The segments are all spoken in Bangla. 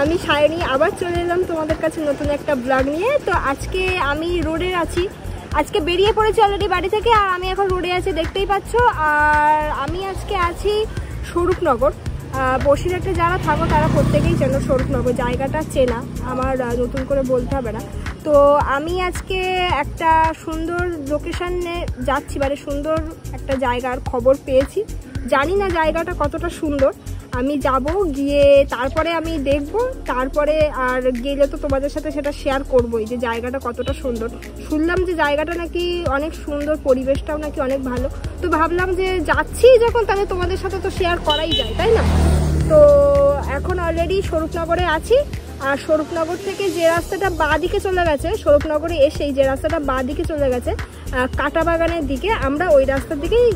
আমি সায়নী আবার চলে এলাম তোমাদের কাছে নতুন একটা ব্লগ নিয়ে। তো আজকে আমি রোডে আছি, আজকে বেরিয়ে পড়েছি অলরেডি বাড়ি থেকে, আর আমি এখন রোডে আছি দেখতেই পাচ্ছ। আর আমি আজকে আছি স্বরূপনগর। বসিরহাটে যারা থাকো তারা প্রত্যেকেই চেনো স্বরূপনগর, জায়গাটা চেনা, আমার নতুন করে বলতে হবে না। তো আমি আজকে একটা সুন্দর লোকেশনে যাচ্ছি, মানে সুন্দর একটা জায়গার খবর পেয়েছি। জানি না জায়গাটা কতটা সুন্দর, আমি যাব, গিয়ে তারপরে আমি দেখব, তারপরে আর গেলে তো তোমাদের সাথে সেটা শেয়ার করবোই যে জায়গাটা কতটা সুন্দর। শুনলাম যে জায়গাটা নাকি অনেক সুন্দর, পরিবেশটাও নাকি অনেক ভালো। তো ভাবলাম যে যাচ্ছি যখন, তাহলে তোমাদের সাথে তো শেয়ার করাই যায়, তাই না? তো এখন অলরেডি স্বরূপনগরে আছি। আর স্বরূপনগর থেকে যে রাস্তাটা বাঁ দিকে চলে গেছে, স্বরূপনগরে এসেই যে রাস্তাটা বাঁ দিকে চলে গেছে কাঁটাবাগানের দিকে, আমরা ওই রাস্তার দিকেই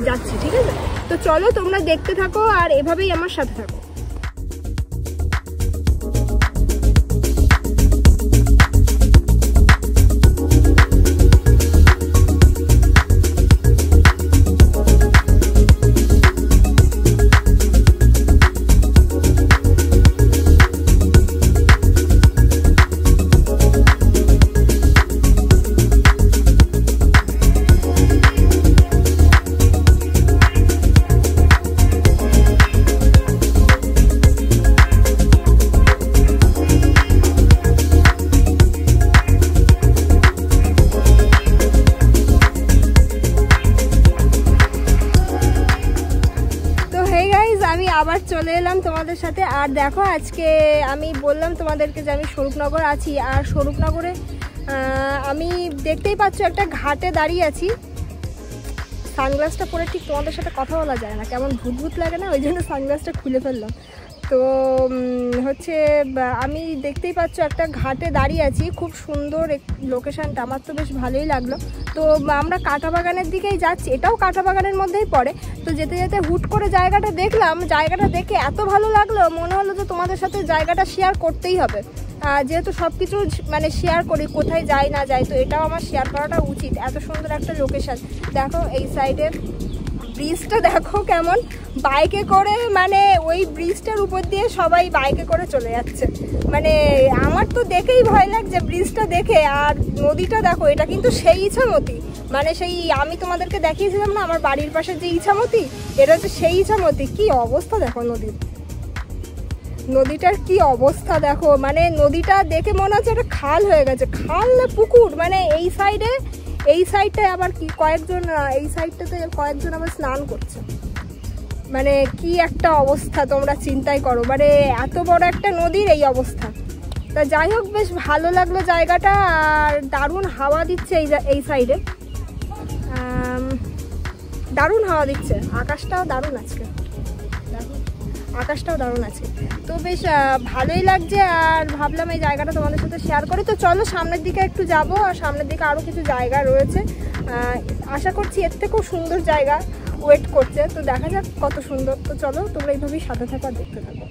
যাচ্ছি, ঠিক আছে? তো চলো তোমরা দেখতে থাকো আর এভাবেই আমার সাথে থাকো। আমি আবার চলে এলাম তোমাদের সাথে। আর দেখো আজকে আমি বললাম তোমাদেরকে যে আমি স্বরূপনগর আছি, আর স্বরূপনগরে আমি দেখতেই পাচ্ছ একটা ঘাটে দাঁড়িয়ে আছি। সানগ্লাসটা পরে ঠিক তোমাদের সাথে কথা বলা যায় না, কেমন ভূত ভূত লাগে না, ওই জন্য সানগ্লাসটা খুলে ফেললাম। তো হচ্ছে আমি দেখতেই পাচ্ছ একটা ঘাটে দাঁড়িয়ে আছি, খুব সুন্দর লোকেশানটা, আমার তো বেশ ভালোই লাগলো। তো আমরা কাঁটাবাগানের দিকেই যাচ্ছি, এটাও কাঁটাবাগানের মধ্যেই পড়ে। তো যেতে যেতে হুট করে জায়গাটা দেখলাম, জায়গাটা দেখে এত ভালো লাগলো, মনে হলো যে তোমাদের সাথে জায়গাটা শেয়ার করতেই হবে। যেহেতু সব কিছু মানে শেয়ার করি, কোথায় যাই না যাই, তো এটাও আমার শেয়ার করাটা উচিত। এত সুন্দর একটা লোকেশান। দেখো এই সাইডের ব্রিজটা দেখো কেমন, বাইকে করে, মানে ওই ব্রিজটার উপর দিয়ে সবাই বাইকে করে চলে যাচ্ছে। মানে আমার তো দেখেই ভয় লাগছে ব্রিজটা দেখে। আর নদীটা দেখো, এটা কিন্তু সেই ইছামতি, মানে সেই আমি তোমাদেরকে দেখিয়েছিলাম না আমার বাড়ির পাশে যে ইছামতি, এটা হচ্ছে সেই ইছামতি। কি অবস্থা দেখো নদীটার কি অবস্থা দেখো, মানে নদীটা দেখে মনে হচ্ছে একটা খাল হয়ে গেছে, খাল না পুকুর। মানে এই সাইডটায় আবার কি কয়েকজন, এই সাইডটাতে কয়েকজন আবার স্নান করছে। মানে কি একটা অবস্থা তোমরা চিন্তাই করো, মানে এত বড় একটা নদীর এই অবস্থা। তা যাই হোক, বেশ ভালো লাগলো জায়গাটা। আর দারুণ হাওয়া দিচ্ছে এই সাইডে, দারুণ হাওয়া দিচ্ছে। আকাশটাও দারুণ আজকে, আকাশটাও দারুণ আছে। তো বেশ ভালোই লাগছে, আর ভাবলাম এই জায়গাটা তোমাদের সাথে শেয়ার করি। তো চলো সামনের দিকে একটু যাব, আর সামনের দিকে আরও কিছু জায়গা রয়েছে, আশা করছি এর থেকেও সুন্দর জায়গা ওয়েট করছে। তো দেখা যাক কত সুন্দর। তো চলো তোমরা এইভাবেই সাথে থাকো আর দেখতে থাকো।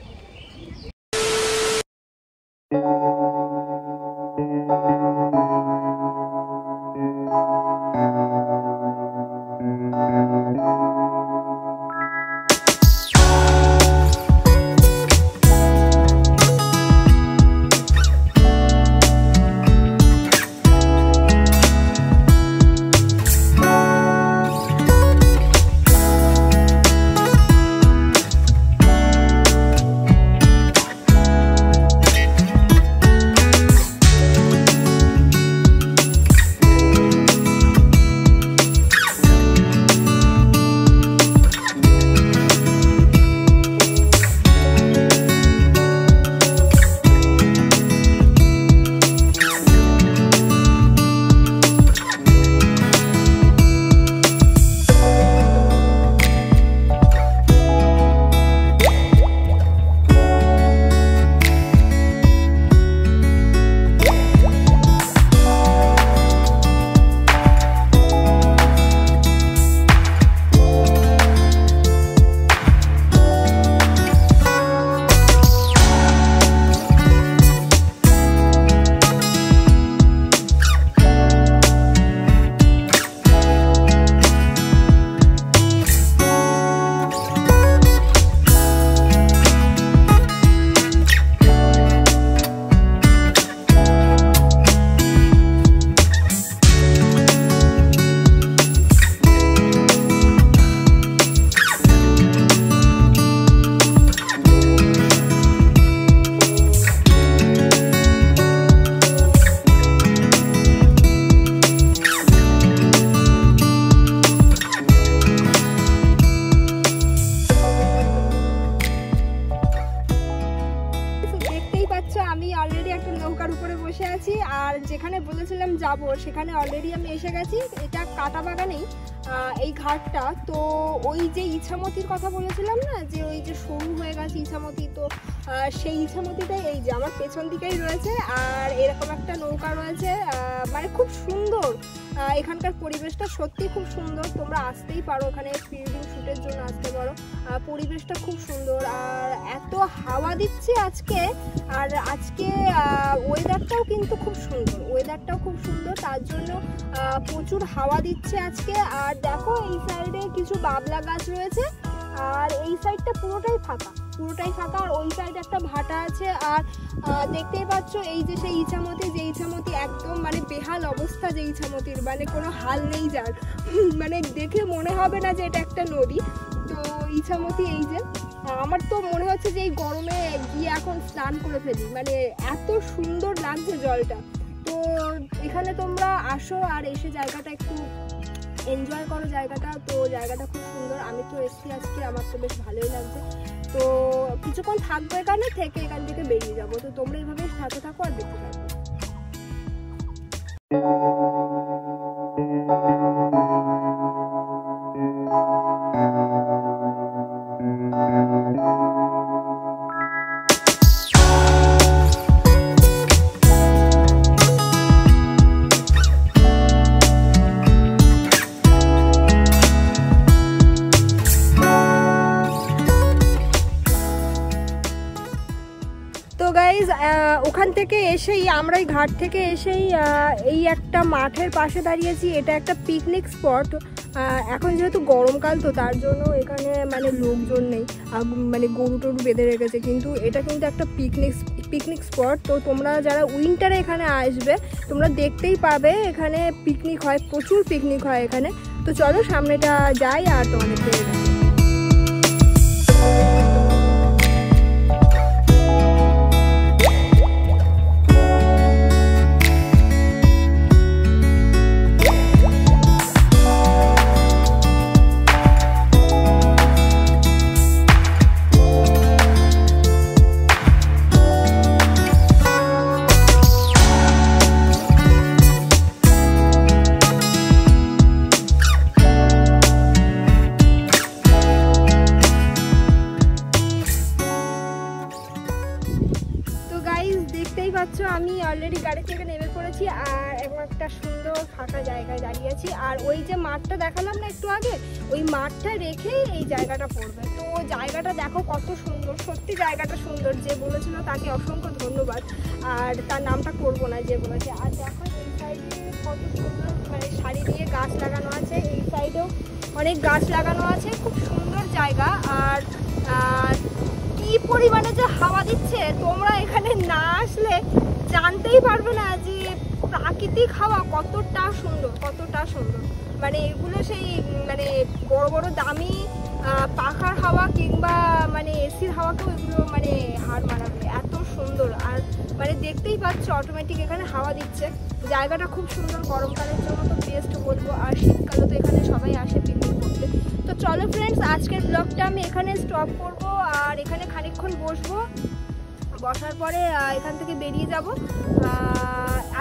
নৌকার উপরে বসে আছি। আর যেখানে বলেছিলাম যাব সেখানে অলরেডি আমি এসে গেছি। এটা কাটাবাগানেই এই ঘাটটা। তো ওই যে ইছামতির কথা বলেছিলাম না, যে ওই যে সরু হয়ে গেছে ইছামতি, তো সেই ইছামতিটাই এই যে আমার পেছন দিকেই রয়েছে। আর এরকম একটা নৌকা রয়েছে, মানে খুব সুন্দর। এখানকার পরিবেশটা সত্যি খুব সুন্দর, তোমরা আসতেই পারো, ওখানে প্রি ওয়েডিং শ্যুটের জন্য আসতে পারো। পরিবেশটা খুব সুন্দর আর এত হাওয়া দিচ্ছে আজকে। আর আজকে ওয়েদারটাও কিন্তু খুব সুন্দর, ওয়েদারটাও খুব সুন্দর, তার জন্য প্রচুর হাওয়া দিচ্ছে আজকে। আর দেখো এই সাইডে কিছু বাবলা গাছ রয়েছে, আর এই সাইডটা পুরোটাই ফাঁকা, পুরোটাই ফাঁকা। আর ওই সাইডে একটা ভাটা আছে। আর দেখতেই পাচ্ছ এই যে সেই ইছামতি, যে ইছামতি একদম মানে বেহাল অবস্থা, যে ইছামতির মানে কোনো হাল নেই যার, মানে দেখে মনে হবে না যে এটা একটা নদী। তো ইছামতি এই যে, আমার তো মনে হচ্ছে যে এই গরমে গিয়ে এখন স্নান করে ফেলি, মানে এত সুন্দর লাগছে জলটা। তো এখানে তোমরা আসো আর এসে জায়গাটা একটু এনজয় করো জায়গাটা। তো জায়গাটা খুব সুন্দর, আমি তো এসছি আজকে, আমার তো বেশ ভালোই লাগছে। তো কিছুক্ষণ থাকবো এখানে, থেকে এখান থেকে বেরিয়ে যাবো। তো তোমরা এইভাবে সাথে থাকো আর দেখতে থাকো। ওখান থেকে এসেই আমরা এই ঘাট থেকে এসেই এই একটা মাঠের পাশে দাঁড়িয়েছি। এটা একটা পিকনিক স্পট। এখন যেহেতু গরমকাল, তো তার জন্য এখানে মানে লোকজন নেই, মানে গরু টরু বেঁধে রেখেছে, কিন্তু এটা কিন্তু একটা পিকনিক স্পট। তো তোমরা যারা উইন্টারে এখানে আসবে তোমরা দেখতেই পাবে এখানে পিকনিক হয়, প্রচুর পিকনিক হয় এখানে। তো চলো সামনেটা যাই আর তোমাদেরকে আমি অলরেডি গাড়ি থেকে নেমে পড়েছি আর এখন একটা সুন্দর ফাঁকা জায়গায় দাঁড়িয়ে আছি। আর ওই যে মাঠটা দেখালাম না একটু আগে, ওই মাঠটা রেখেই এই জায়গাটা পড়বে। তো জায়গাটা দেখো কত সুন্দর, সত্যি জায়গাটা সুন্দর। যে বলেছিল তাকে অসংখ্য ধন্যবাদ, আর তার নামটা করবো না যে বলেছে। আর দেখো এই সাইডে কত সুন্দর মানে সারি দিয়ে গাছ লাগানো আছে, এই সাইডেও অনেক গাছ লাগানো আছে, খুব সুন্দর জায়গা। আর কি পরিমাণে যে হাওয়া দিচ্ছে, তোমরা এখানে না আসলে জানতেই পারবে না যে প্রাকৃতিক হাওয়া কতটা সুন্দর, কতটা সুন্দর। মানে এগুলো সেই মানে বড় বড় দামি পাখার হাওয়া কিংবা মানে এসির হাওয়াকেও এগুলো মানে হার মানাবে, এত সুন্দর। আর মানে দেখতেই পাচ্ছ অটোমেটিক এখানে হাওয়া দিচ্ছে, জায়গাটা খুব সুন্দর। গরমকালের জন্য তো বেস্ট বলবো, আর শীতকালে তো এখানে সবাই আসে পিকনিক করতে। তো চলো ফ্রেন্ডস, আজকের ব্লগটা আমি এখানে স্টপ করব আর এখানে খানিকক্ষণ বসবো, বসার পরে এখান থেকে বেরিয়ে যাব।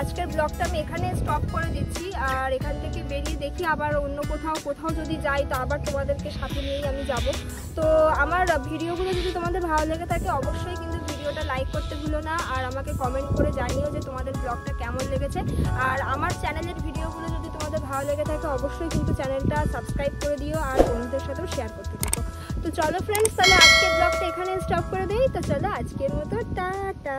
আজকের ব্লগটা আমি এখানে স্টপ করে দিচ্ছি আর এখান থেকে বেরিয়ে দেখি আবার অন্য কোথাও যদি যাই তো আবার তোমাদেরকে সাথে নিয়েই আমি যাব। তো আমার ভিডিওগুলো যদি তোমাদের ভালো লেগে থাকে অবশ্যই কিন্তু ভিডিওটা লাইক করতে ভুলো না, আর আমাকে কমেন্ট করে জানিও যে তোমাদের ব্লগটা কেমন লেগেছে। আর আমার চ্যানেলের ভিডিওগুলো যদি তোমাদের ভালো লেগে থাকে অবশ্যই কিন্তু চ্যানেলটা সাবস্ক্রাইব করে দিও আর বন্ধুদের সাথেও শেয়ার করতে থাকো। তো চলো ফ্রেন্ডস, তাহলে আজকের ব্লগটা এখানে স্টপ করে দিই। তো চলো আজকের মতো টাটা।